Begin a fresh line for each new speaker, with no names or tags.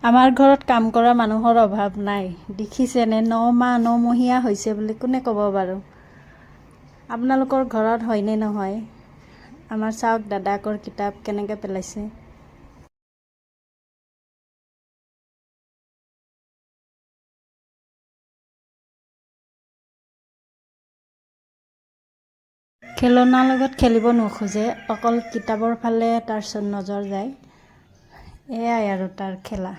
আমাৰ ঘৰত কাম কৰা মানুহৰ অভাৱ নাই। দেখিছেনে 9 মাহ 9 মহীয়া হৈছে বুলি কোনে ক'ব বাৰু। আপোনালোকৰ ঘৰত হয়নে নহয়? আমাৰ চাওক দাদাকৰ কিতাপ কেনেকৈ পেলাইছে। খেলনাৰ লগত খেলিব নোখোজে, অকল কিতাপৰ ফালে তাৰ নজৰ যায়। এয়াই আৰু তাৰ খেলা।